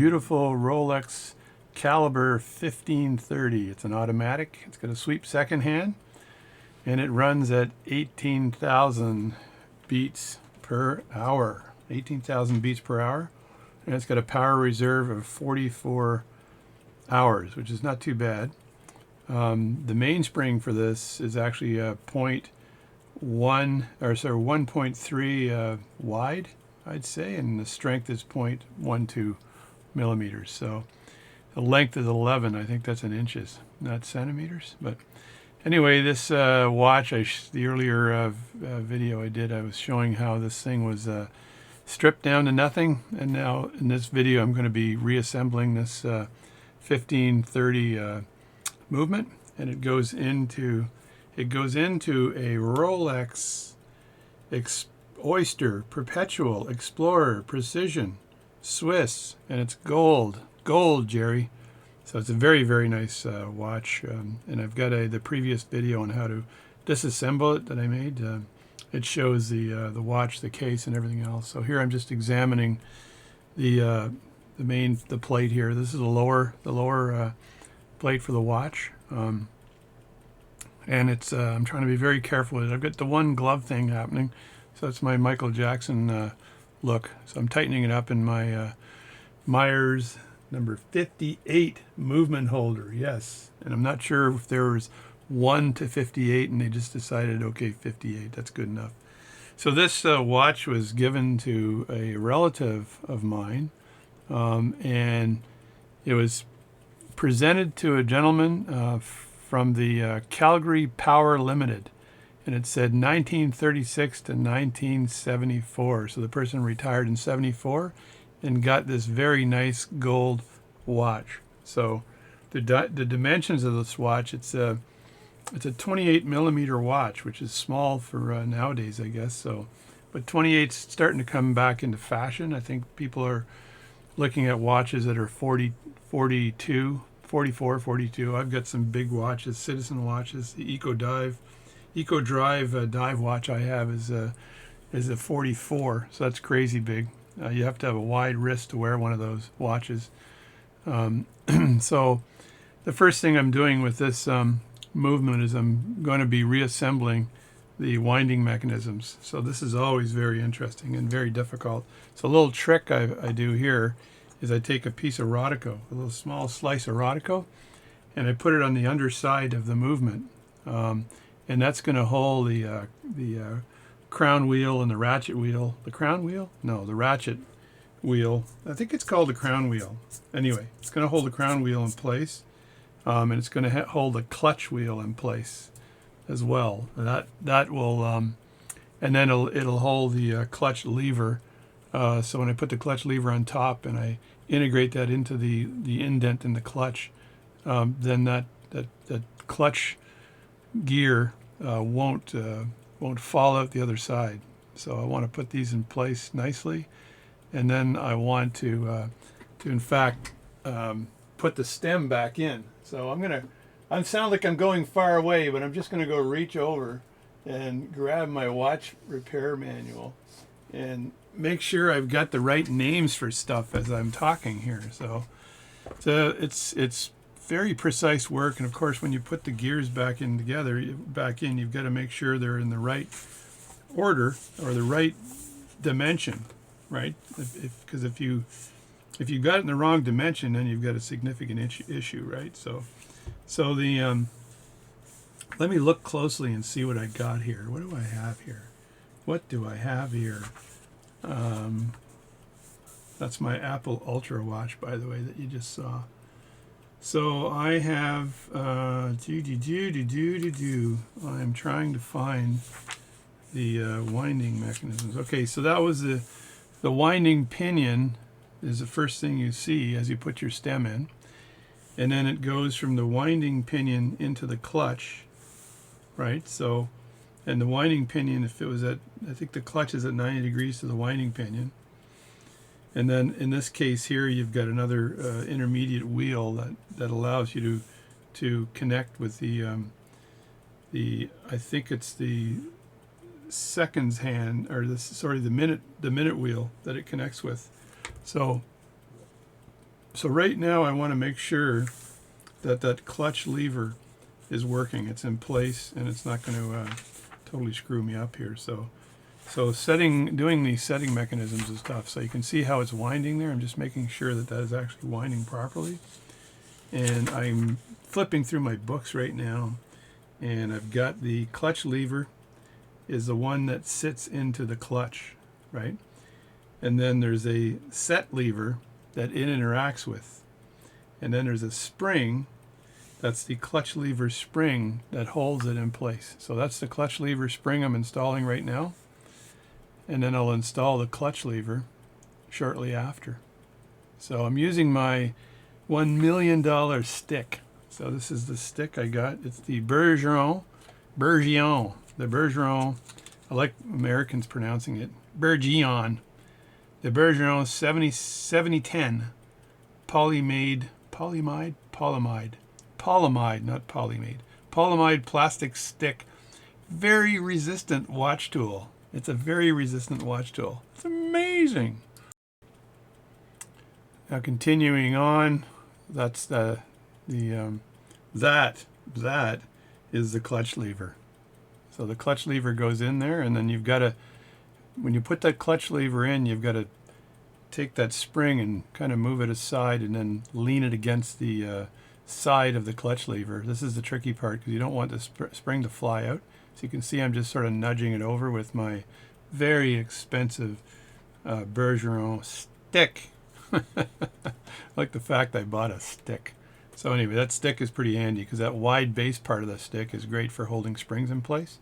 beautiful Rolex caliber 1530. It's an automatic. It's got a sweep second hand, and it runs at 18,000 beats per hour. 18,000 beats per hour, and it's got a power reserve of 44 hours, which is not too bad. The mainspring for this is actually a 1.3 wide, I'd say, and the strength is 0.12 millimeters. So the length is 11. I think that's in inches, not centimeters. But anyway, this watch, the earlier video I did, I was showing how this thing was stripped down to nothing, and now in this video I'm going to be reassembling this 1530 movement, and it goes into a Rolex Oyster, Perpetual, Explorer, Precision, Swiss, and it's gold, Jerry. So it's a very, very nice watch, and I've got the previous video on how to disassemble it that I made. It shows the watch, the case, and everything else. So here I'm just examining the plate here. This is the lower plate for the watch, and it's I'm trying to be very careful with it. I've got the one glove thing happening, so that's my Michael Jackson look. So I'm tightening it up in my Myers number 58 movement holder. Yes, and I'm not sure if there was 1 to 58, and they just decided, okay, 58, that's good enough. So this watch was given to a relative of mine, and it was presented to a gentleman from the Calgary Power Limited, and it said 1936 to 1974. So the person retired in 74 and got this very nice gold watch. So the dimensions of this watch, it's a 28 millimeter watch, which is small for nowadays, I guess. So, but 28's starting to come back into fashion. I think people are looking at watches that are 40, 42, 44, 42. I've got some big watches, Citizen watches. The Eco Drive dive watch I have is a 44, so that's crazy big. You have to have a wide wrist to wear one of those watches. So the first thing I'm doing with this movement is I'm going to be reassembling the winding mechanisms. So this is always very interesting and very difficult. So a little trick I do here is I take a piece of Rodico, a little small slice of Rodico, and I put it on the underside of the movement, and that's going to hold the crown wheel and the ratchet wheel. The crown wheel? No, the ratchet wheel. I think it's called the crown wheel. Anyway, it's going to hold the crown wheel in place, and it's going to hold the clutch wheel in place as well. That will, and then it'll hold the clutch lever. So when I put the clutch lever on top and I integrate that into the indent in the clutch, then that clutch gear won't fall out the other side. So I want to put these in place nicely, and then I want to in fact put the stem back in. So I sound like I'm going far away, but I'm just gonna go reach over and grab my watch repair manual and make sure I've got the right names for stuff as I'm talking here. So it's very precise work, and of course when you put the gears back in, you've got to make sure they're in the right order or the right dimension, right? Because if you got it in the wrong dimension, then you've got a significant issue, right? So the let me look closely and see what I got here. What do I have here? What do I have here? That's my Apple Ultra watch, by the way, that you just saw. So I have I'm trying to find the winding mechanisms. Okay, so that was the winding pinion is the first thing you see as you put your stem in, and then it goes from the winding pinion into the clutch, right? So, and the winding pinion, if it was I think the clutch is at 90 degrees to the winding pinion. And then in this case here, you've got another intermediate wheel that allows you to connect with the I think it's the seconds hand, or the minute wheel that it connects with. So So right now I want to make sure that that clutch lever is working. It's in place and it's not going to totally screw me up here. So doing these setting mechanisms is tough. So you can see how it's winding there. I'm just making sure that that is actually winding properly. And I'm flipping through my books right now, and I've got the clutch lever is the one that sits into the clutch, right? And then there's a set lever that it interacts with. And then there's a spring, that's the clutch lever spring that holds it in place. So that's the clutch lever spring I'm installing right now. And then I'll install the clutch lever shortly after. So I'm using my $1 million stick. So this is the stick I got. It's the Bergeron, the Bergeron. I like Americans pronouncing it. Bergeron. The Bergeron 7010 polyamide, not polymade. Polyamide plastic stick. Very resistant watch tool. It's a very resistant watch tool. It's amazing. Now continuing on, that's that is the clutch lever. So the clutch lever goes in there, and then you've got to, when you put that clutch lever in, you've got to take that spring and kind of move it aside and then lean it against the side of the clutch lever. This is the tricky part because you don't want the spring to fly out. So you can see I'm just sort of nudging it over with my very expensive Bergeron stick. I like the fact I bought a stick. So anyway, that stick is pretty handy because that wide base part of the stick is great for holding springs in place.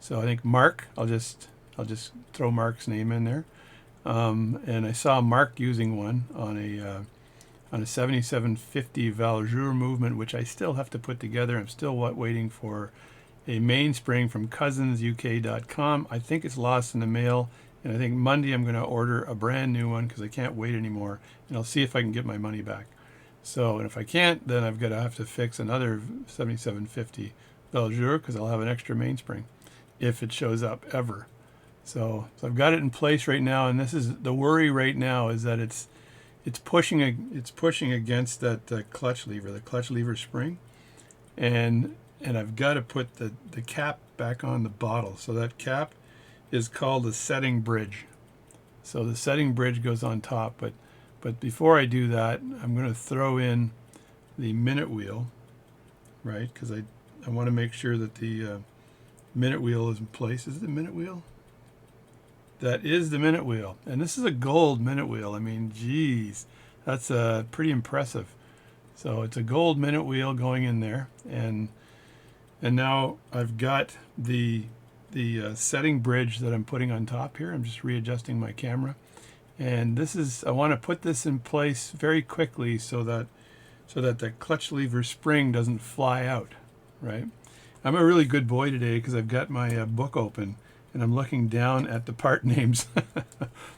So I think Mark, I'll just throw Mark's name in there. And I saw Mark using one on a 7750 Valjour movement, which I still have to put together. I'm still waiting for a mainspring from cousinsuk.com. I think it's lost in the mail, and I think Monday I'm going to order a brand new one because I can't wait anymore, and I'll see if I can get my money back. So, and if I can't, then I've got to have to fix another 7750 Valjour because I'll have an extra mainspring if it shows up ever. So I've got it in place right now, and this is the worry right now is that it's pushing against that clutch lever, the clutch lever spring, and I've got to put the cap back on the bottle. So that cap is called the setting bridge. So the setting bridge goes on top, but before I do that, I'm going to throw in the minute wheel, right? Because I want to make sure that the minute wheel is in place. Is it the minute wheel? That is the minute wheel, and this is a gold minute wheel. I mean, geez, that's pretty impressive. So it's a gold minute wheel going in there, and now I've got the setting bridge that I'm putting on top here. I'm just readjusting my camera, and this is, I want to put this in place very quickly so that the clutch lever spring doesn't fly out, right? I'm a really good boy today because I've got my book open and I'm looking down at the part names.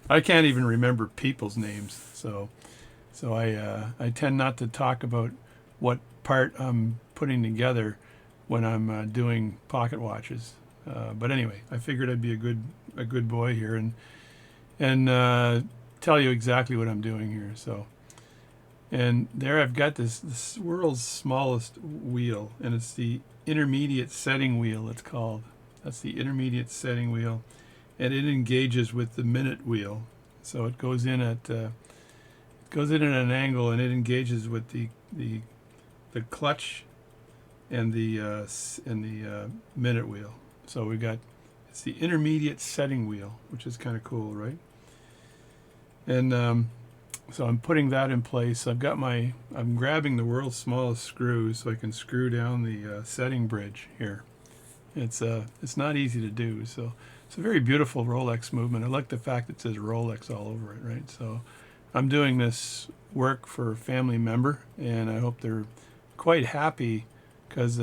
I can't even remember people's names, so I tend not to talk about what part I'm putting together when I'm doing pocket watches. But anyway, I figured I'd be a good boy here and tell you exactly what I'm doing here. So, and there I've got this world's smallest wheel, and it's the intermediate setting wheel. It's called. That's the intermediate setting wheel, and it engages with the minute wheel. So it goes in at an angle, and it engages with the clutch and the minute wheel. So it's the intermediate setting wheel, which is kind of cool, right? And so I'm putting that in place. I'm grabbing the world's smallest screw so I can screw down the setting bridge here. It's not easy to do, so it's a very beautiful Rolex movement. I like the fact it says Rolex all over it, right? So I'm doing this work for a family member, and I hope they're quite happy because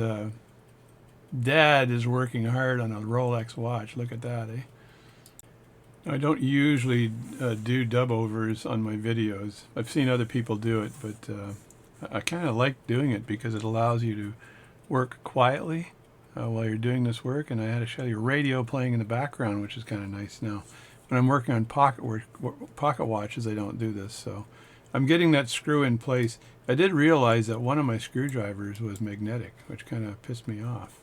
Dad is working hard on a Rolex watch. Look at that, eh? I don't usually do dub overs on my videos. I've seen other people do it, but I kind of like doing it because it allows you to work quietly while you're doing this work, and I had a Shelly radio playing in the background, which is kind of nice. Now, when I'm working on pocket watches, I don't do this, so I'm getting that screw in place. I did realize that one of my screwdrivers was magnetic, which kind of pissed me off.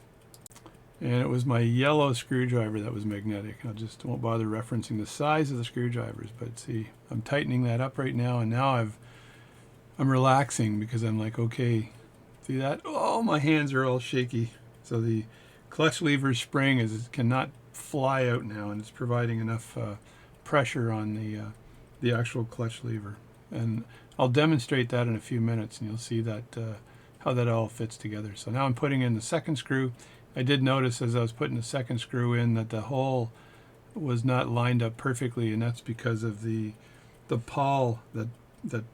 And it was my yellow screwdriver that was magnetic. I just won't bother referencing the size of the screwdrivers, but see, I'm tightening that up right now, and now I'm relaxing because I'm like, okay, see that? Oh, my hands are all shaky. So the clutch lever spring cannot fly out now, and it's providing enough pressure on the actual clutch lever. And I'll demonstrate that in a few minutes, and you'll see that how that all fits together. So now I'm putting in the second screw. I did notice as I was putting the second screw in that the hole was not lined up perfectly, and that's because of the pawl that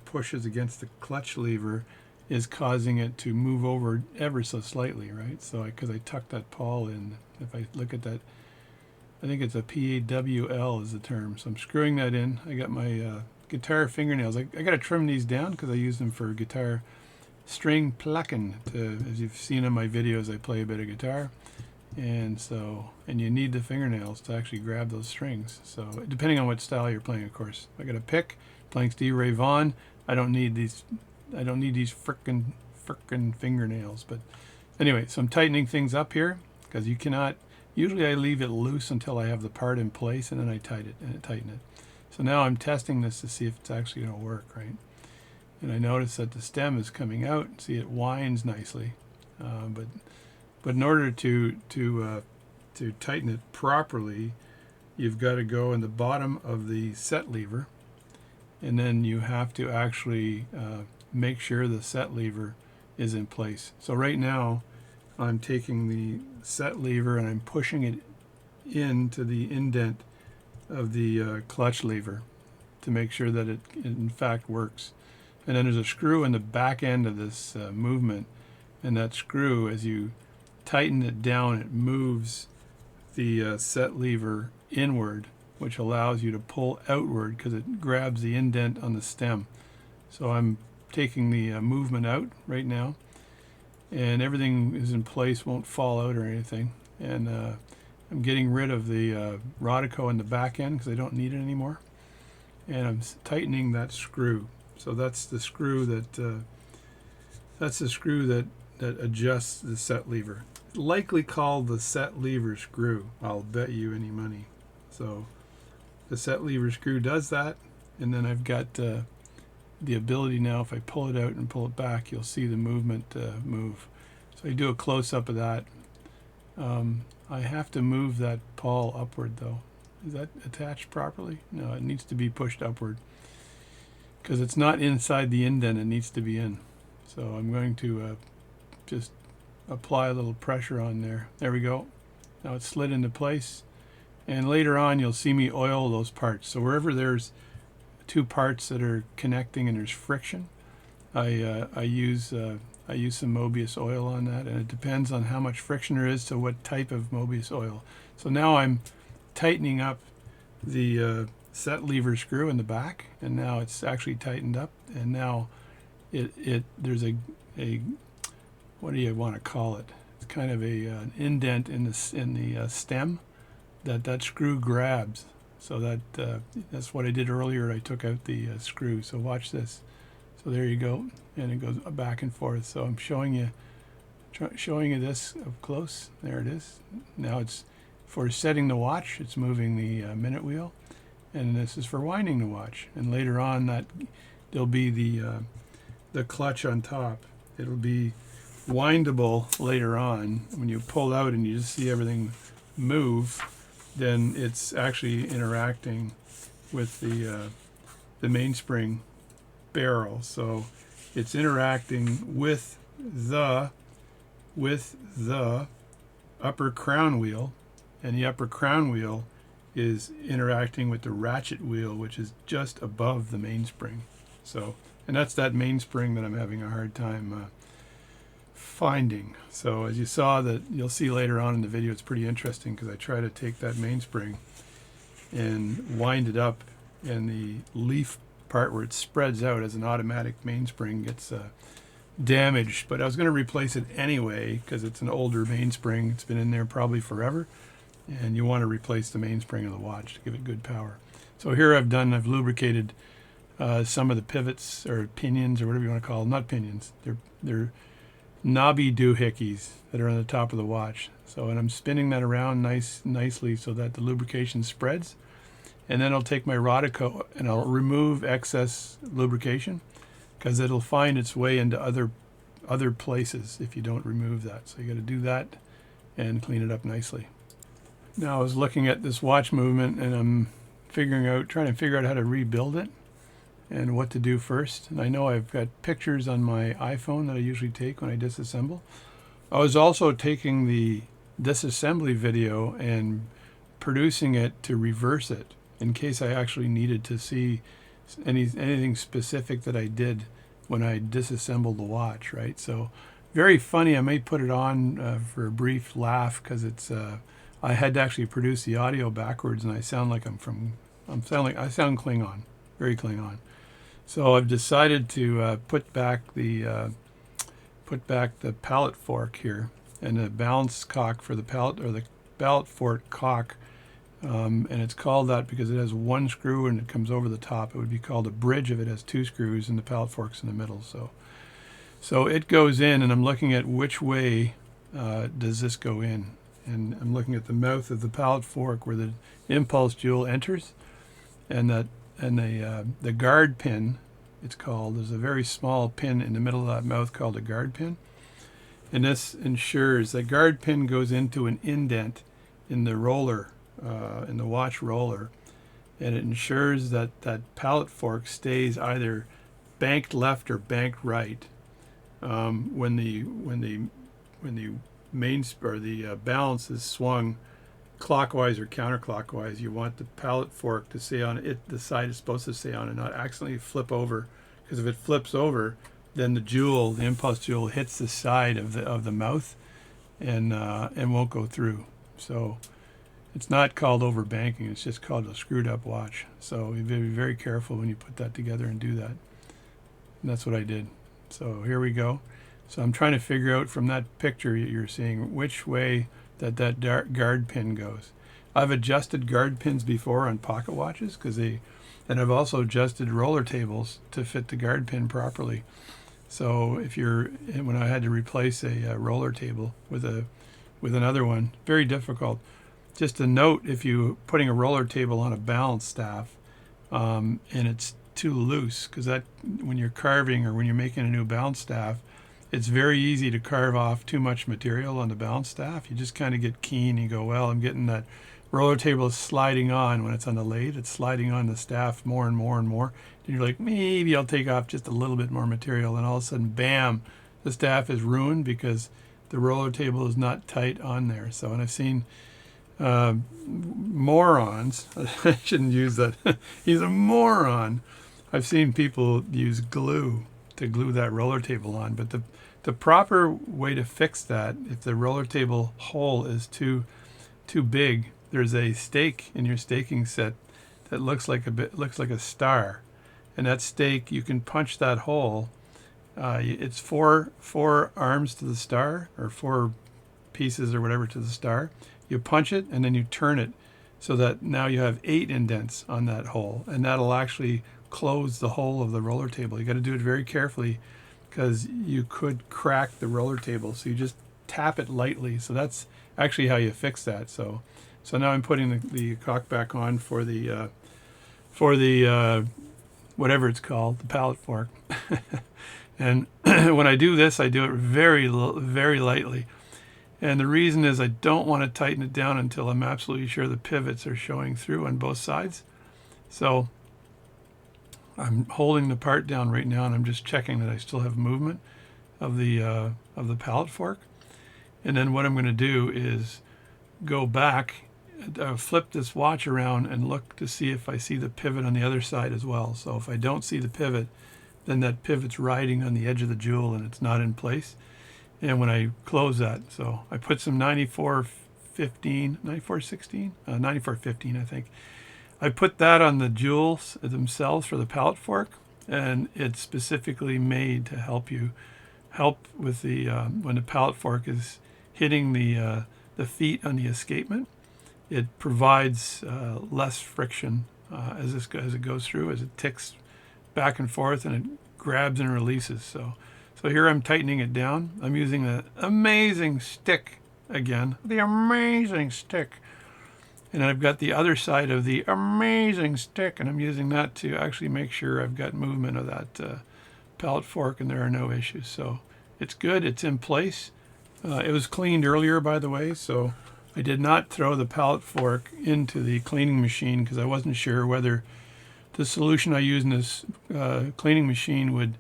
pushes against the clutch lever is causing it to move over ever so slightly, right? So because I tucked that pawl in, if I look at that, I think it's a PAWL is the term. So I'm screwing that in. I got my guitar fingernails. I got to trim these down because I use them for guitar string plucking. As you've seen in my videos, I play a bit of guitar, and you need the fingernails to actually grab those strings. So depending on what style you're playing, of course. I got a pick, playing Stevie Ray Vaughan. I don't need these frickin' fingernails. But anyway, so I'm tightening things up here because you cannot. Usually I leave it loose until I have the part in place, and then I tighten it. So now I'm testing this to see if it's actually going to work, right? And I notice that the stem is coming out. See, it winds nicely, but in order to tighten it properly, you've got to go in the bottom of the set lever, and then you have to actually make sure the set lever is in place. So right now, I'm taking the set lever and I'm pushing it into the indent of the clutch lever to make sure that it in fact works. And then there's a screw in the back end of this movement, and that screw, as you tighten it down, it moves the set lever inward, which allows you to pull outward because it grabs the indent on the stem. So I'm taking the movement out right now, and everything is in place, won't fall out or anything. And I'm getting rid of the Rodico in the back end because I don't need it anymore. And I'm tightening that screw. So that's the screw that adjusts the set lever. Likely called the set lever screw. I'll bet you any money. So the set lever screw does that, and then I've got the ability now. If I pull it out and pull it back, you'll see the movement move. So I do a close-up of that. I have to move that pawl upward though. Is that attached properly? No, it needs to be pushed upward because it's not inside the indent, it needs to be in. So I'm going to just apply a little pressure on there. There we go. Now it's slid into place, and later on you'll see me oil those parts. So wherever there's two parts that are connecting and there's friction, I use some Mobius oil on that, and it depends on how much friction there is to what type of Mobius oil. So now I'm tightening up the set lever screw in the back, and now it's actually tightened up, and now there's a what do you want to call it? It's kind of an indent in the stem that screw grabs. So that's what I did earlier. I took out the screw. So watch this. So there you go, and it goes back and forth. So I'm showing you this up close. There it is. Now it's for setting the watch. It's moving the minute wheel, and this is for winding the watch. And later on, there'll be the clutch on top. It'll be windable later on. When you pull out and you just see everything move, then it's actually interacting with the mainspring barrel. So it's interacting with the upper crown wheel, and the upper crown wheel is interacting with the ratchet wheel, which is just above the mainspring. So, and that's that mainspring that I'm having a hard time finding. So as you saw, that you'll see later on in the video, it's pretty interesting because I try to take that mainspring and wind it up, and the leaf part where it spreads out as an automatic mainspring gets damaged. But I was going to replace it anyway because it's an older mainspring. It's been in there probably forever, and you want to replace the mainspring of the watch to give it good power. So here I've lubricated some of the pivots or pinions or whatever you want to call them. Not pinions. They're knobby doohickeys that are on the top of the watch. So, and I'm spinning that around nicely so that the lubrication spreads. And then I'll take my Rodico and I'll remove excess lubrication because it'll find its way into other places if you don't remove that. So you got to do that and clean it up nicely. Now I was looking at this watch movement and I'm trying to figure out how to rebuild it and what to do first. And I know I've got pictures on my iPhone that I usually take when I disassemble. I was also taking the disassembly video and producing it to reverse it in case I actually needed to see anything specific that I did when I disassembled the watch, right? So very funny. I may put it on for a brief laugh because it's I had to actually produce the audio backwards and I sound like I sound Klingon, very Klingon. So I've decided to put back the pallet fork here and the balance cock for the pallet, or the pallet fork cock, and it's called that because it has one screw and it comes over the top. It would be called a bridge if it has two screws and the pallet fork's in the middle. So it goes in, and I'm looking at which way does this go in, and I'm looking at the mouth of the pallet fork where the impulse jewel enters, and the guard pin, it's called. There's a very small pin in the middle of that mouth called a guard pin. And this ensures that guard pin goes into an indent in the roller, in the watch roller, and it ensures that that pallet fork stays either banked left or banked right when the balance is swung clockwise or counterclockwise. You want the pallet fork to stay on it, the side it's supposed to stay on, and not accidentally flip over, because if it flips over, then the impulse jewel hits the side of the mouth and won't go through. So it's not called overbanking, it's just called a screwed up watch. So you be very careful when you put that together and do that. And that's what I did. So here we go. So I'm trying to figure out from that picture you're seeing which way that guard pin goes. I've adjusted guard pins before on pocket watches and I've also adjusted roller tables to fit the guard pin properly. So when I had to replace a roller table with another one, very difficult. Just a note, if you're putting a roller table on a balance staff and it's too loose, because that when you're carving or when you're making a new balance staff, it's very easy to carve off too much material on the balance staff. You just kind of get keen. You go, well, I'm getting that roller table is sliding on when it's on the lathe. It's sliding on the staff more and more and more. And you're like, maybe I'll take off just a little bit more material. And all of a sudden, bam, the staff is ruined because the roller table is not tight on there. So, and I've seen morons. I shouldn't use that. He's a moron. I've seen people use glue to glue that roller table on, but the proper way to fix that, if the roller table hole is too big, there's a stake in your staking set that looks like a star, and that stake, you can punch that hole. It's four arms to the star, or four pieces or whatever to the star. You punch it and then you turn it so that now you have 8 indents on that hole, and that'll actually close the hole of the roller table. You got to do it very carefully because you could crack the roller table. So you just tap it lightly. So that's actually how you fix that. So now I'm putting the cock back on for the whatever it's called, the pallet fork. And when I do this, I do it very lightly. And the reason is I don't want to tighten it down until I'm absolutely sure the pivots are showing through on both sides. So I'm holding the part down right now, and I'm just checking that I still have movement of the pallet fork. And then what I'm going to do is go back, flip this watch around, and look to see if I see the pivot on the other side as well. So if I don't see the pivot, then that pivot's riding on the edge of the jewel and it's not in place. And when I close that, so I put some 9415, I think. I put that on the jewels themselves for the pallet fork, and it's specifically made to help with the when the pallet fork is hitting the feet on the escapement. It provides less friction as it goes through, as it ticks back and forth, and it grabs and releases. So here I'm tightening it down. I'm using the amazing stick again, the amazing stick. And I've got the other side of the amazing stick, and I'm using that to actually make sure I've got movement of that pallet fork and there are no issues. So it's good, it's in place. It was cleaned earlier, by the way, so I did not throw the pallet fork into the cleaning machine because I wasn't sure whether the solution I used in this cleaning machine would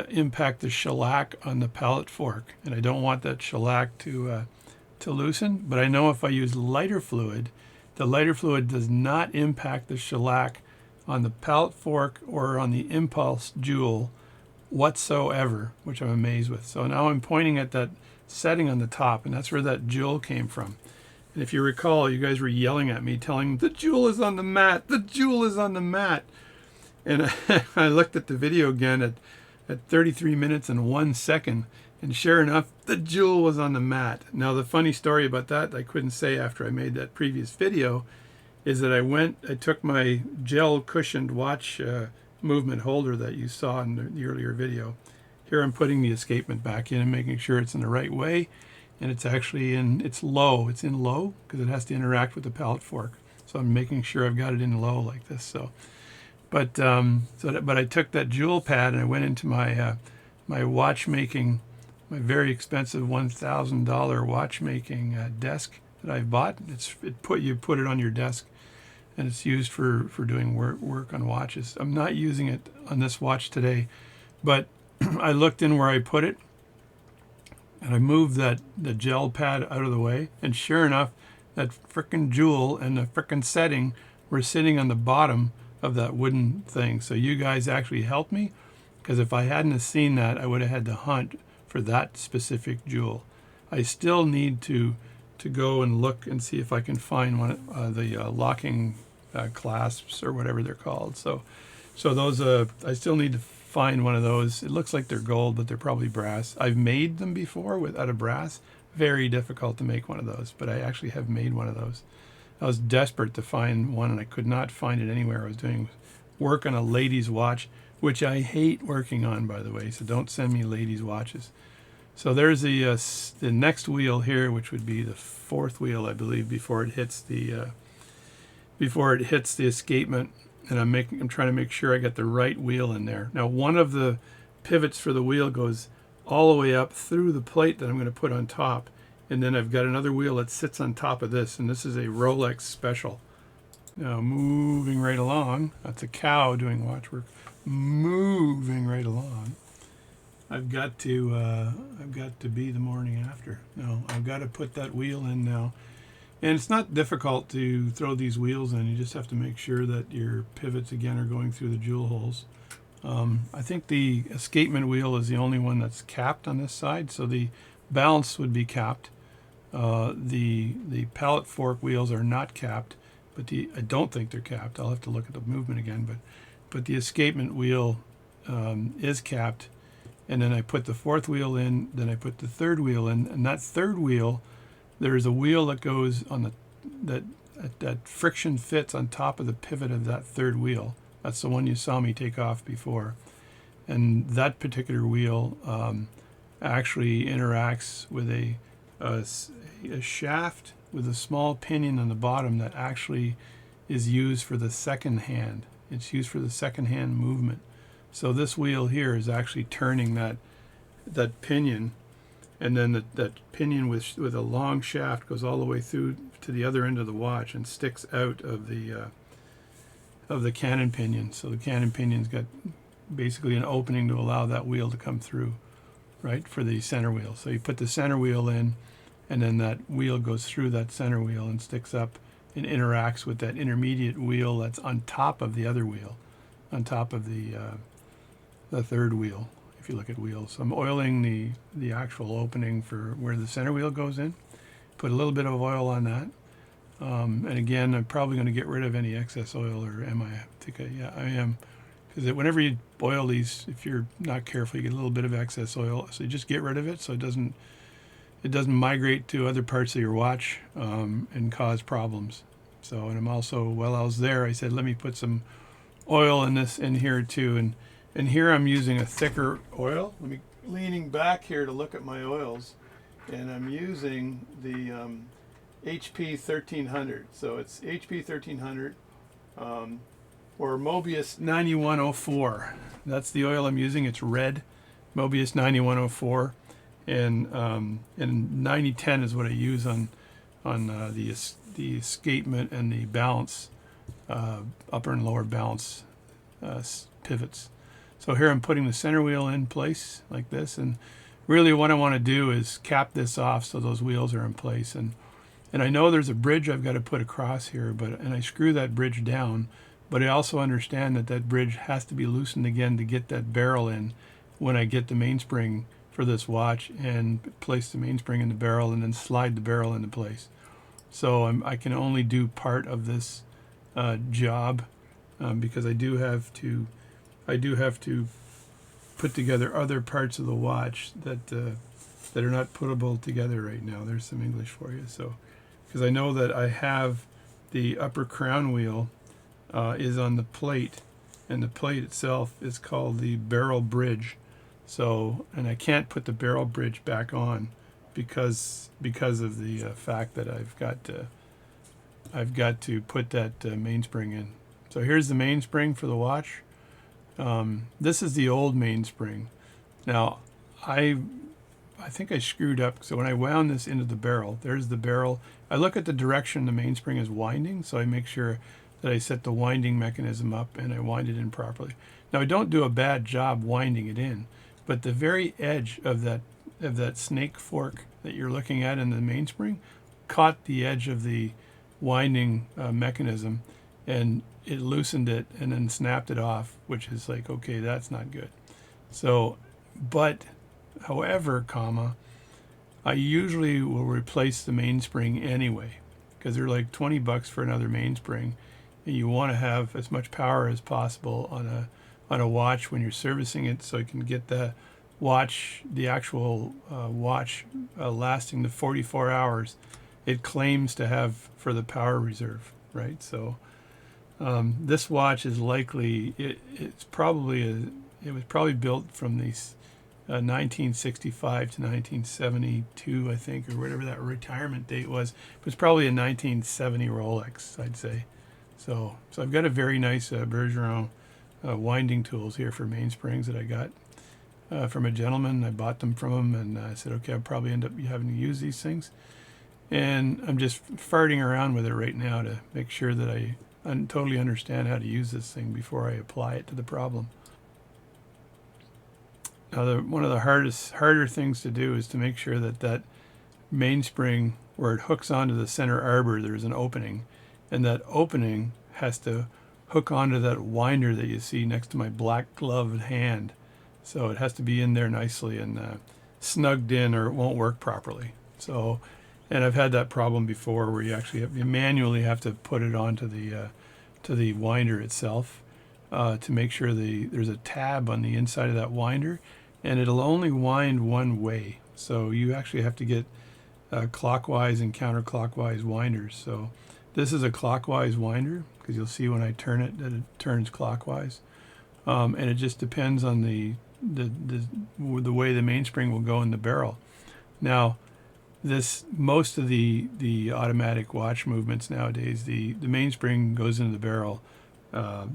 impact the shellac on the pallet fork, and I don't want that shellac to loosen. But I know if I use lighter fluid, the lighter fluid does not impact the shellac on the pallet fork or on the impulse jewel whatsoever, which I'm amazed with. So now I'm pointing at that setting on the top, and that's where that jewel came from. And if you recall, you guys were yelling at me, telling me, the jewel is on the mat, the jewel is on the mat. And I looked at the video again at 33 minutes and 1 second, and sure enough, the jewel was on the mat. Now, the funny story about that I couldn't say after I made that previous video is that I took my gel cushioned watch movement holder that you saw in the earlier video. Here I'm putting the escapement back in and making sure it's in the right way, and it's actually it's low. It's in low because it has to interact with the pallet fork. So I'm making sure I've got it in low like this. But I took that jewel pad and I went into my my watchmaking, my very expensive $1,000 watchmaking desk that I've bought. You put it on your desk, and it's used for doing work on watches. I'm not using it on this watch today, but I looked in where I put it, and I moved the gel pad out of the way, and sure enough, that frickin' jewel and the frickin' setting were sitting on the bottom of that wooden thing. So you guys actually helped me, because if I hadn't have seen that, I would have had to hunt for that specific jewel. I still need to go and look and see if I can find one of the locking clasps or whatever they're called. So those I still need to find one of those. It looks like they're gold, but they're probably brass. I've made them before out of brass. Very difficult to make one of those, but I actually have made one of those. I was desperate to find one, and I could not find it anywhere. I was doing work on a lady's watch, which I hate working on, by the way, so don't send me ladies' watches. So there's the next wheel here, which would be the fourth wheel, I believe, before it hits the escapement. And I'm trying to make sure I get the right wheel in there. Now, one of the pivots for the wheel goes all the way up through the plate that I'm going to put on top, and then I've got another wheel that sits on top of this, and this is a Rolex special. Now, moving right along, that's a cow doing watch work. Moving right along. I've got to be the morning after. No, I've got to put that wheel in now. And it's not difficult to throw these wheels in. You just have to make sure that your pivots, again, are going through the jewel holes. I think the escapement wheel is the only one that's capped on this side, so the balance would be capped. The pallet fork wheels are not capped, but I don't think they're capped. I'll have to look at the movement again, but the escapement wheel is capped. And then I put the fourth wheel in, then I put the third wheel in, and that third wheel, there is a wheel that goes on that friction fits on top of the pivot of that third wheel. That's the one you saw me take off before. And that particular wheel actually interacts with a shaft with a small pinion on the bottom that actually is used for the second hand. It's used for the second hand movement. So this wheel here is actually turning that pinion, and then that pinion with a long shaft goes all the way through to the other end of the watch and sticks out of the cannon pinion. So the cannon pinion's got basically an opening to allow that wheel to come through, right, for the center wheel. So you put the center wheel in, and then that wheel goes through that center wheel and sticks up and interacts with that intermediate wheel that's on top of the other wheel, on top of the third wheel, if you look at wheels. So I'm oiling the actual opening for where the center wheel goes in. Put a little bit of oil on that. And again, I'm probably going to get rid of any excess oil, or am I? Yeah, I am. Because whenever you oil these, if you're not careful, you get a little bit of excess oil. So you just get rid of it so it doesn't migrate to other parts of your watch and cause problems. So, and I'm also, while I was there, I said, let me put some oil in here too. And here I'm using a thicker oil. Let me leaning back here to look at my oils, and I'm using the HP 1300. So it's HP 1300 or Mobius 9104. That's the oil I'm using. It's red, Mobius 9104, and 9010 is what I use on the escapement and the balance, upper and lower balance pivots. So here I'm putting the center wheel in place like this, and really what I want to do is cap this off so those wheels are in place. And I know there's a bridge I've got to put across here, and I screw that bridge down, but I also understand that that bridge has to be loosened again to get that barrel in when I get the mainspring for this watch and place the mainspring in the barrel and then slide the barrel into place. So I can only do part of this job because I do have to put together other parts of the watch that are not puttable together right now. There's some English for you. So, because I know that I have the upper crown wheel is on the plate, and the plate itself is called the barrel bridge. So, and I can't put the barrel bridge back on because of the fact that I've got to put that mainspring in. So here's the mainspring for the watch. This is the old mainspring. Now, I think I screwed up. So when I wound this into the barrel, there's the barrel. I look at the direction the mainspring is winding, so I make sure that I set the winding mechanism up and I wind it in properly. Now, I don't do a bad job winding it in, but the very edge of that snake fork that you're looking at in the mainspring caught the edge of the winding mechanism, and it loosened it and then snapped it off, which is like, okay, that's not good. So, but however, I usually will replace the mainspring anyway, because they're like $20 for another mainspring, and you want to have as much power as possible on a watch when you're servicing it, so you can get the actual watch lasting the 44 hours it claims to have for the power reserve, right? So this watch is likely it was probably built from the 1965 to 1972, I think, or whatever that retirement date was. It was probably a 1970 Rolex, I'd say. So I've got a very nice Bergeron winding tools here for mainsprings that I got from a gentleman. I bought them from him, and I said, okay, I'll probably end up having to use these things. And I'm just farting around with it right now to make sure that I totally understand how to use this thing before I apply it to the problem. Now, one of the harder things to do is to make sure that mainspring, where it hooks onto the center arbor, there's an opening, and that opening has to hook onto that winder that you see next to my black gloved hand. So it has to be in there nicely and snugged in, or it won't work properly. So, and I've had that problem before where you manually have to put it onto the winder itself to make sure there's a tab on the inside of that winder, and it'll only wind one way. So you actually have to get clockwise and counterclockwise winders. So this is a clockwise winder, because you'll see when I turn it that it turns clockwise, and it just depends on the way the mainspring will go in the barrel. Now, most of the automatic watch movements nowadays, the mainspring goes into the barrel.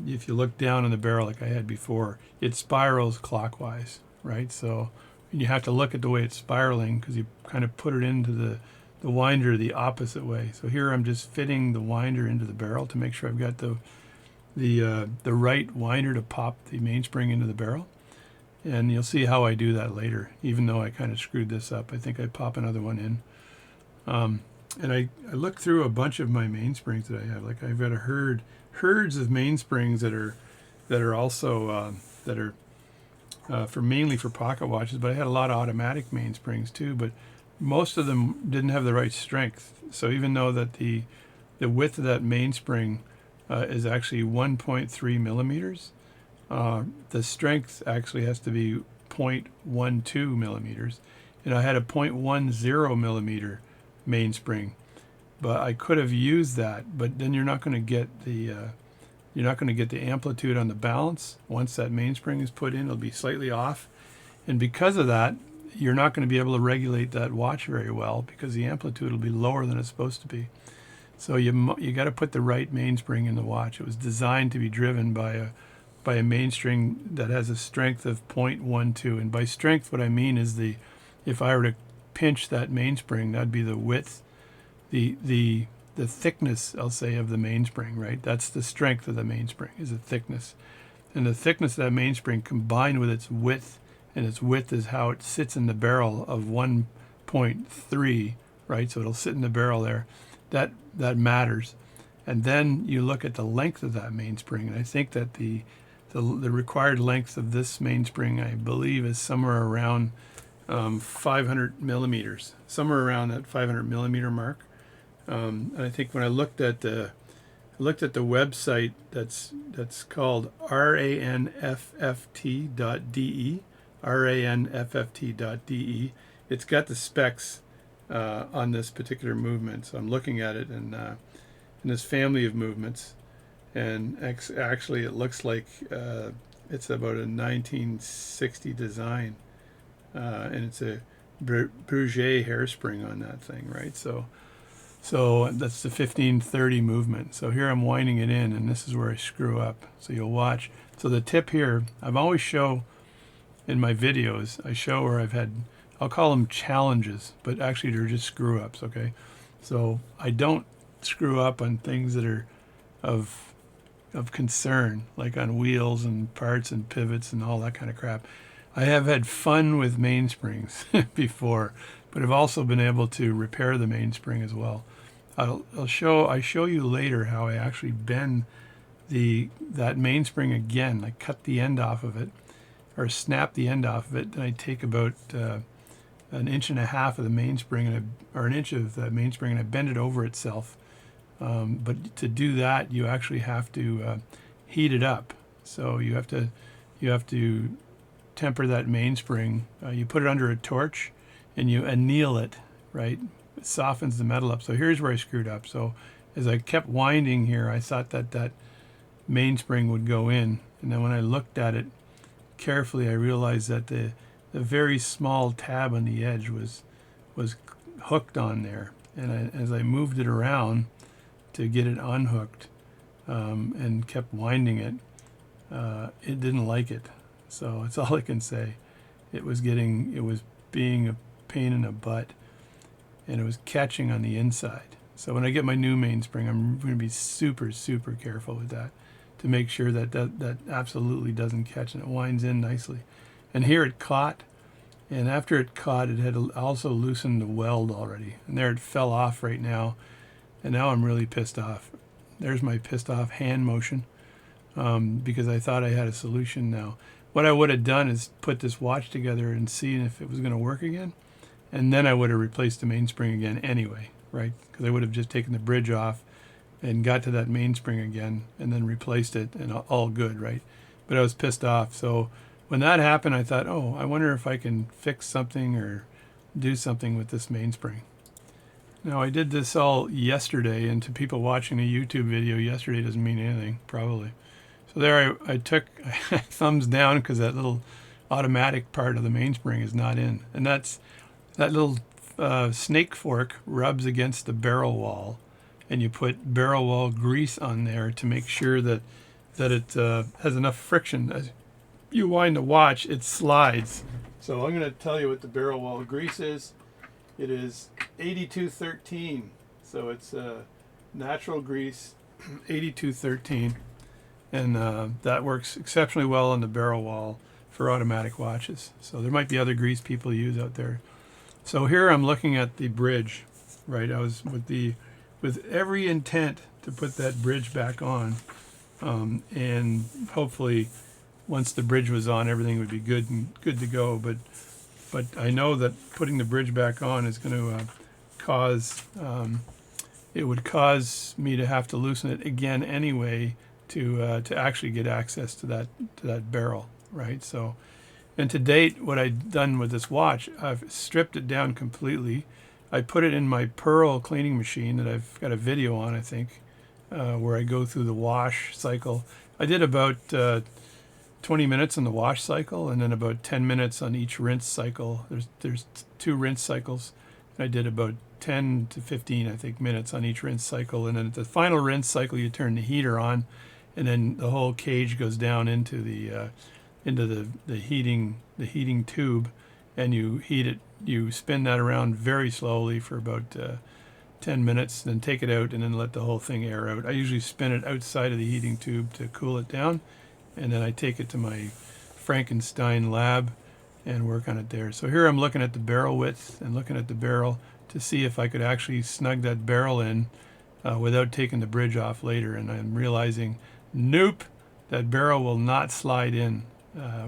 If you look down in the barrel like I had before, it spirals clockwise, right? So you have to look at the way it's spiraling, because you kind of put it into the winder the opposite way. So here I'm just fitting the winder into the barrel to make sure I've got the right winder to pop the mainspring into the barrel. And you'll see how I do that later, even though I kind of screwed this up. I think I pop another one in. And I looked through a bunch of my mainsprings that I have. Like, I've got herds of mainsprings that are also mainly for pocket watches, but I had a lot of automatic mainsprings too, but most of them didn't have the right strength. So even though that the width of that mainspring is actually 1.3 millimeters, the strength actually has to be 0.12 millimeters, and I had a 0.10 millimeter mainspring, but I could have used that, but then you're not going to get the You're not going to get the amplitude on the balance. Once that mainspring is put in, it'll be slightly off. And because of that, you're not going to be able to regulate that watch very well because the amplitude will be lower than it's supposed to be. So you got to put the right mainspring in the watch. It was designed to be driven by a mainspring that has a strength of 0.12. And by strength, what I mean is if I were to pinch that mainspring, that'd be the width, the thickness, I'll say, of the mainspring, right? That's the strength of the mainspring, is the thickness. And the thickness of that mainspring combined with its width, and its width is how it sits in the barrel of 1.3, right? So it'll sit in the barrel there. That matters. And then you look at the length of that mainspring, and I think that the required length of this mainspring, I believe, is somewhere around 500 millimeters, somewhere around that 500 millimeter mark. And I think when I looked at the website that's called ranfft.de, ranfft.de, it's got the specs on this particular movement. So I'm looking at it in this family of movements, and actually it looks like it's about a 1960 design, and it's a Breguet hairspring on that thing, right? So that's the 1530 movement. So here I'm winding it in, and this is where I screw up. So you'll watch. So the tip here, I've always show in my videos, I show where I've had, I'll call them challenges, but actually they're just screw ups, okay? So I don't screw up on things that are of concern, like on wheels and parts and pivots and all that kind of crap. I have had fun with mainsprings before, but I've also been able to repair the mainspring as well. I show you later how I actually bend that mainspring again. I cut the end off of it, or snap the end off of it, and I take about an inch and a half of the mainspring, or an inch of that mainspring, and I bend it over itself. But to do that, you actually have to heat it up. So you have to temper that mainspring. You put it under a torch, and you anneal it, right? It softens the metal up. So here's where I screwed up. So as I kept winding here, I thought that mainspring would go in, and then when I looked at it carefully, I realized that the very small tab on the edge was hooked on there. And as I moved it around to get it unhooked, and kept winding it, it didn't like it. So that's all I can say. It was being a pain in the butt, and it was catching on the inside. So when I get my new mainspring, I'm going to be super, super careful with that to make sure that absolutely doesn't catch, and it winds in nicely. And here it caught, and after it caught, it had also loosened the weld already. And there it fell off right now, and now I'm really pissed off. There's my pissed off hand motion, because I thought I had a solution now. What I would have done is put this watch together and seen if it was going to work again, and then I would have replaced the mainspring again anyway, right? Because I would have just taken the bridge off and got to that mainspring again and then replaced it, and all good, right? But I was pissed off. So when that happened, I thought, oh, I wonder if I can fix something or do something with this mainspring. Now, I did this all yesterday, and to people watching a YouTube video, yesterday doesn't mean anything, probably. So there I took thumbs down because that little automatic part of the mainspring is not in. And that little snake fork rubs against the barrel wall, and you put barrel wall grease on there to make sure that it has enough friction. As you wind the watch, it slides. So I'm going to tell you what the barrel wall grease is. It is 8213. So it's natural grease, 8213. And that works exceptionally well on the barrel wall for automatic watches. So there might be other grease people use out there. So here I'm looking at the bridge, right? I was with every intent to put that bridge back on, and hopefully once the bridge was on, everything would be good to go. But I know that putting the bridge back on is going to cause it would cause me to have to loosen it again anyway to actually get access to that barrel, right? So, and to date, what I've done with this watch, I've stripped it down completely. I put it in my Pearl cleaning machine that I've got a video on, I think. where I go through the wash cycle. I did about 20 minutes on the wash cycle, and then about 10 minutes on each rinse cycle. There's 2 rinse cycles, and I did about 10 to 15, I think, minutes on each rinse cycle. And then at the final rinse cycle, you turn the heater on, and then the whole cage goes down into the heating tube, and you heat it. You spin that around very slowly for about 10 minutes, then take it out, and then let the whole thing air out. I usually spin it outside of the heating tube to cool it down, and then I take it to my Frankenstein lab and work on it there. So here I'm looking at the barrel width and looking at the barrel to see if I could actually snug that barrel in without taking the bridge off later. And I'm realizing, nope, that barrel will not slide in,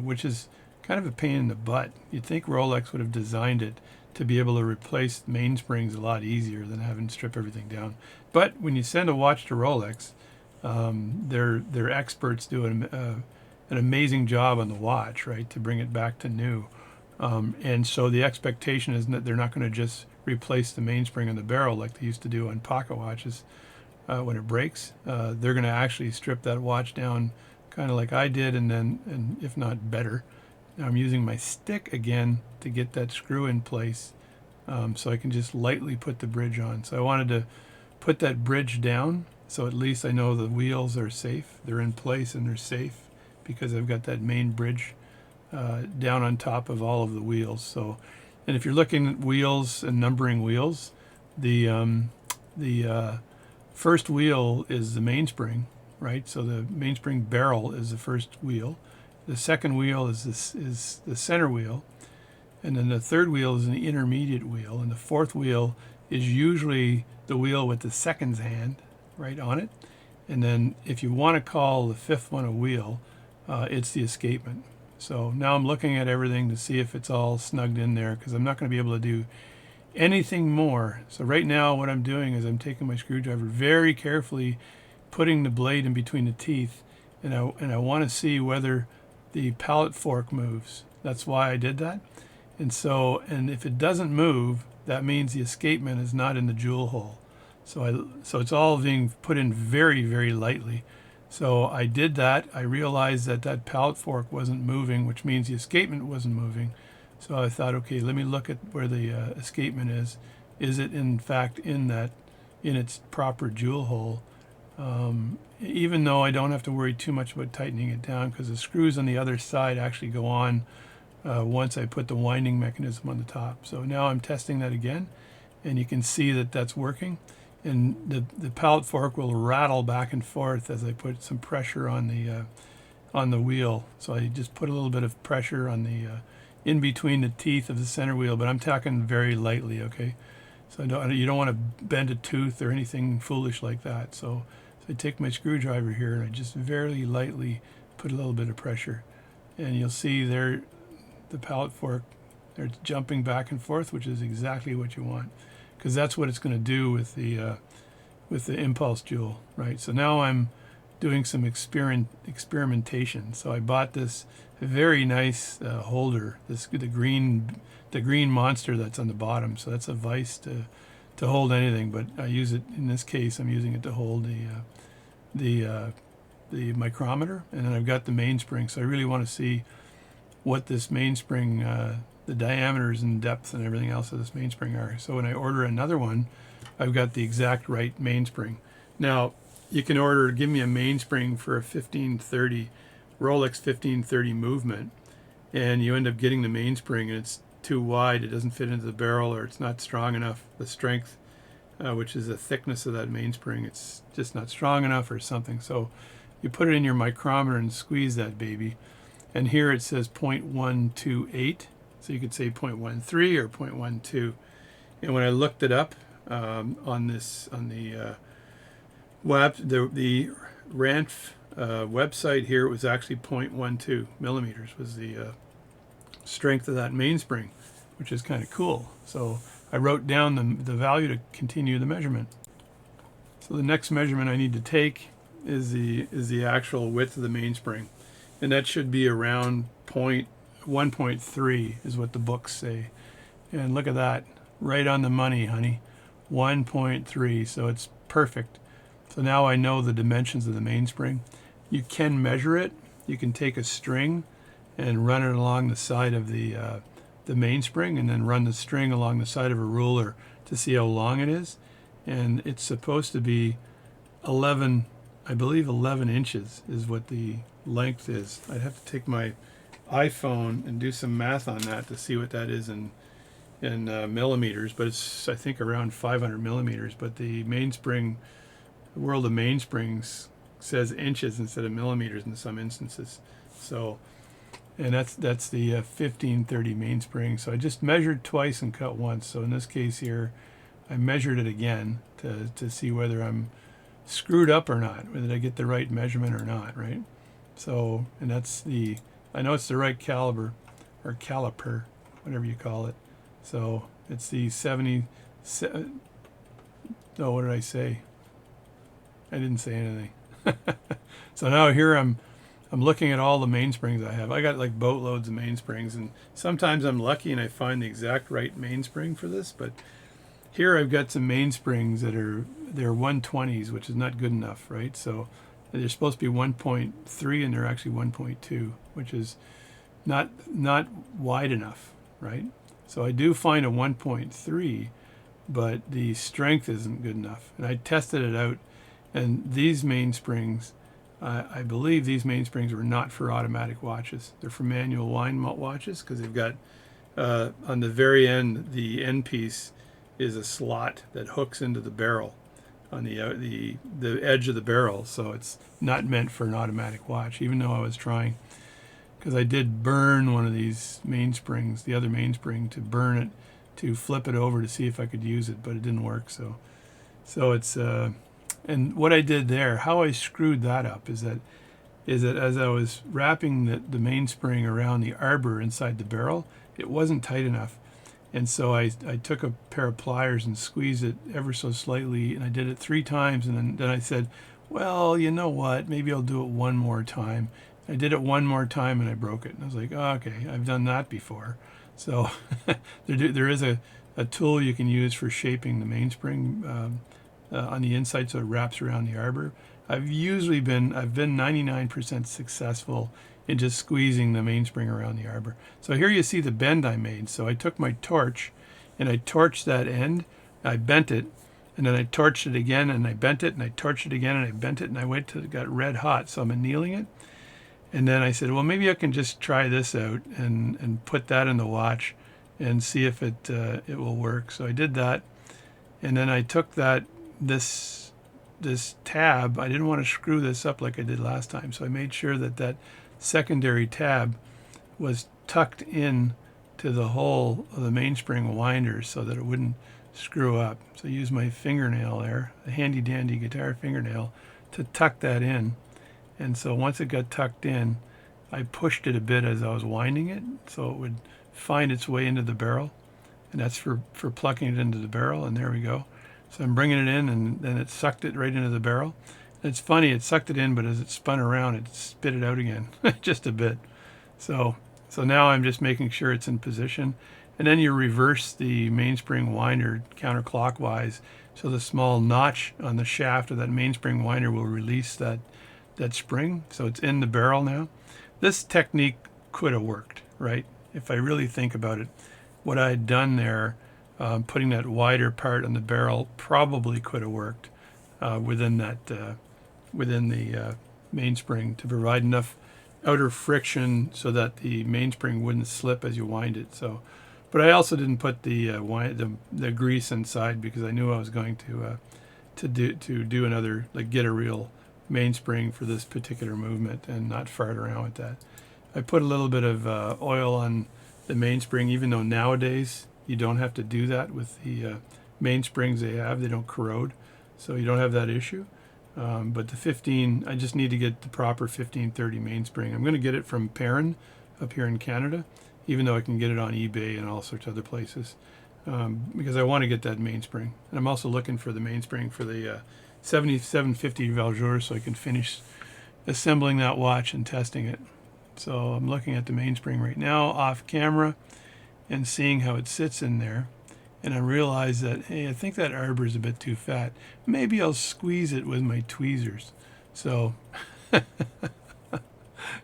which is kind of a pain in the butt. You'd think Rolex would have designed it to be able to replace mainsprings a lot easier than having to strip everything down. But when you send a watch to Rolex, their experts do an amazing job on the watch, right, to bring it back to new. And so the expectation is that they're not going to just replace the mainspring on the barrel like they used to do on pocket watches when it breaks. They're going to actually strip that watch down kind of like I did, and if not better. I'm using my stick again to get that screw in place, so I can just lightly put the bridge on. So I wanted to put that bridge down so at least I know the wheels are safe. They're in place and they're safe because I've got that main bridge down on top of all of the wheels. So, and if you're looking at wheels and numbering wheels, the first wheel is the mainspring, right? So the mainspring barrel is the first wheel. The second wheel is the center wheel, and then the third wheel is an intermediate wheel, and the fourth wheel is usually the wheel with the seconds hand right on it. And then if you want to call the fifth one a wheel, it's the escapement. So now I'm looking at everything to see if it's all snugged in there, because I'm not going to be able to do anything more. So right now what I'm doing is I'm taking my screwdriver very carefully, putting the blade in between the teeth, and I want to see whether the pallet fork moves. That's why I did that. And if it doesn't move, that means the escapement is not in the jewel hole. So it's all being put in very, very lightly. So I did that. I realized that pallet fork wasn't moving, which means the escapement wasn't moving. So I thought, okay, let me look at where the escapement is. Is it in fact in its proper jewel hole? Even though I don't have to worry too much about tightening it down, because the screws on the other side actually go on once I put the winding mechanism on the top. So now I'm testing that again, and you can see that that's working. And the pallet fork will rattle back and forth as I put some pressure on the wheel. So I just put a little bit of pressure on the in between the teeth of the center wheel, but I'm talking very lightly, okay? So you don't want to bend a tooth or anything foolish like that. So I take my screwdriver here and I just very lightly put a little bit of pressure, and you'll see there the pallet fork, it's jumping back and forth, which is exactly what you want, because that's what it's going to do with the impulse jewel, right? So now I'm doing some experimentation. So I bought this very nice holder, the green monster that's on the bottom. So that's a vise to hold anything, but I use it in this case. I'm using it to hold the micrometer, and then I've got the mainspring. So I really want to see what this mainspring, the diameters and depth and everything else of this mainspring are. So when I order another one, I've got the exact right mainspring. Now you can give me a mainspring for a 1530 Rolex 1530 movement, and you end up getting the mainspring and it's too wide, it doesn't fit into the barrel, or it's not strong enough. The strength, which is the thickness of that mainspring, it's just not strong enough or something. So you put it in your micrometer and squeeze that baby, and here it says 0.128, so you could say 0.13 or 0.12. And when I looked it up on the RANF website here, it was actually 0.12 millimeters was the strength of that mainspring, which is kind of cool. So I wrote down the value to continue the measurement. So the next measurement I need to take is the actual width of the mainspring, and that should be around 1.3 is what the books say. And look at that, right on the money, honey. 1.3, so it's perfect. So So now I know the dimensions of the mainspring. You can measure it. You can take a string and run it along the side of the mainspring, and then run the string along the side of a ruler to see how long it is. And it's supposed to be 11, I believe 11 inches is what the length is. I'd have to take my iPhone and do some math on that to see what that is in millimeters, but it's, I think, around 500 millimeters. But the mainspring, the world of mainsprings, says inches instead of millimeters in some instances. So, and that's the 1530 mainspring. So I just measured twice and cut once. So in this case here, I measured it again to see whether I'm screwed up or not, whether I get the right measurement or not, right? So, and that's the, I know it's the right caliber, or caliper, whatever you call it. So it's the 70, no, what did I say? I didn't say anything. So now here I'm looking at all the mainsprings I have. I got like boatloads of mainsprings, and sometimes I'm lucky and I find the exact right mainspring for this, but here I've got some mainsprings that they're 120s, which is not good enough, right? So they're supposed to be 1.3 and they're actually 1.2, which is not wide enough, right? So I do find a 1.3, but the strength isn't good enough. And I tested it out, and these mainsprings, I believe these mainsprings were not for automatic watches. They're for manual wind watches, because they've got, on the very end, the end piece is a slot that hooks into the barrel on the edge of the barrel. So it's not meant for an automatic watch, even though I was trying, because I did burn one of these mainsprings, the other mainspring, to burn it, to flip it over to see if I could use it, but it didn't work. So it's, and what I did there, how I screwed that up is that as I was wrapping the mainspring around the arbor inside the barrel, it wasn't tight enough. And so I took a pair of pliers and squeezed it ever so slightly, and I did it 3 times, and then I said, well, you know what, maybe I'll do it one more time. I did it one more time and I broke it. And I was like, oh, okay, I've done that before. So there is a tool you can use for shaping the mainspring on the inside so it wraps around the arbor. I've been 99% successful in just squeezing the mainspring around the arbor. So here you see the bend I made. So I took my torch and I torched that end, I bent it, and then I torched it again and I bent it, and I torched it again and I bent it, and I wait till it got red hot. So I'm annealing it. And then I said, well, maybe I can just try this out and put that in the watch and see if it will work. So I did that, and then I took this tab. I didn't want to screw this up like I did last time, so I made sure that secondary tab was tucked in to the hole of the mainspring winder so that it wouldn't screw up. So I used my fingernail there, a handy dandy guitar fingernail, to tuck that in. And so once it got tucked in, I pushed it a bit as I was winding it so it would find its way into the barrel. And that's for plucking it into the barrel, and there we go. So I'm bringing it in, and then it sucked it right into the barrel. And it's funny, it sucked it in, but as it spun around, it spit it out again, just a bit. So now I'm just making sure it's in position. And then you reverse the mainspring winder counterclockwise, so the small notch on the shaft of that mainspring winder will release that spring. So it's in the barrel now. This technique could have worked, right? If I really think about it, what I had done there, putting that wider part on the barrel, probably could have worked within the mainspring to provide enough outer friction so that the mainspring wouldn't slip as you wind it. So, but I also didn't put the grease inside because I knew I was going to do another, like, get a real mainspring for this particular movement and not fart around with that. I put a little bit of oil on the mainspring, even though nowadays you don't have to do that with the mainsprings they don't corrode, so you don't have that issue. But the 15, I just need to get the proper 1530 mainspring. I'm going to get it from Perrin up here in Canada, even though I can get it on eBay and all sorts of other places, because I want to get that mainspring. And I'm also looking for the mainspring for the 7750 Valjour so I can finish assembling that watch and testing it. So I'm looking at the mainspring right now off camera and seeing how it sits in there. and I realized that, hey, I think that arbor is a bit too fat. Maybe I'll squeeze it with my tweezers. So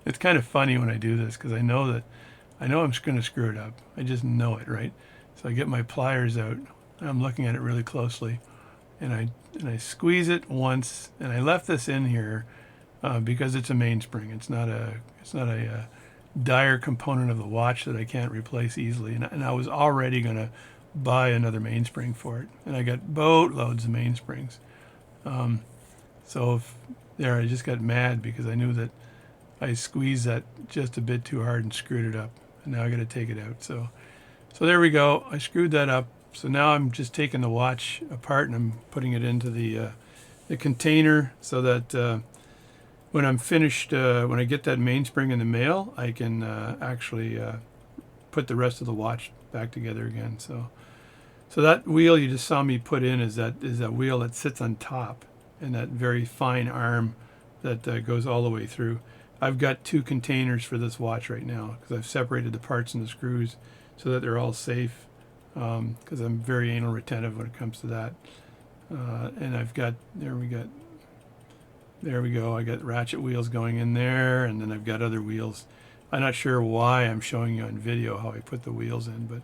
it's kind of funny when I do this because I know I'm going to screw it up. I just know it, right? So I get my pliers out. I'm looking at it really closely, and I squeeze it once. And I left this in here because it's a mainspring. It's not a dire component of the watch that I can't replace easily. And I was already going to buy another mainspring for it, and I got boatloads of mainsprings. There, I just got mad because I knew that I squeezed that just a bit too hard and screwed it up, and now I got to take it out. So there we go. I screwed that up. So now I'm just taking the watch apart and I'm putting it into the container so that when I'm finished, when I get that mainspring in the mail, I can actually put the rest of the watch back together again. So that wheel you just saw me put in is that wheel that sits on top, and that very fine arm that goes all the way through. I've got 2 containers for this watch right now because I've separated the parts and the screws so that they're all safe, because I'm very anal retentive when it comes to that. And I've got, there we go, I got ratchet wheels going in there, and then I've got other wheels. I'm not sure why I'm showing you on video how I put the wheels in, but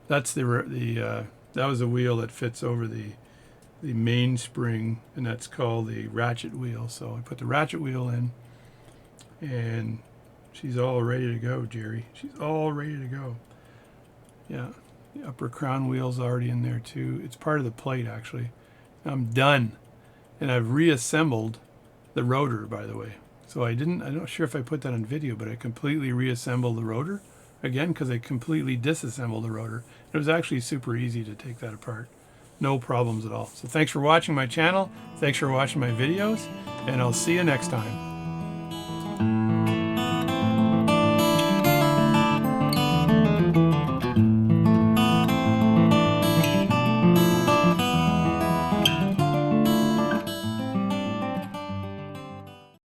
that's that was a wheel that fits over the mainspring, and that's called the ratchet wheel. So I put the ratchet wheel in, and she's all ready to go, Jerry. She's all ready to go. Yeah, the upper crown wheel's already in there too. It's part of the plate, actually. I'm done, and I've reassembled the rotor, by the way. So I'm not sure if I put that on video, but I completely reassembled the rotor again because I completely disassembled the rotor. It was actually super easy to take that apart. No problems at all. So thanks for watching my channel. Thanks for watching my videos, and I'll see you next time.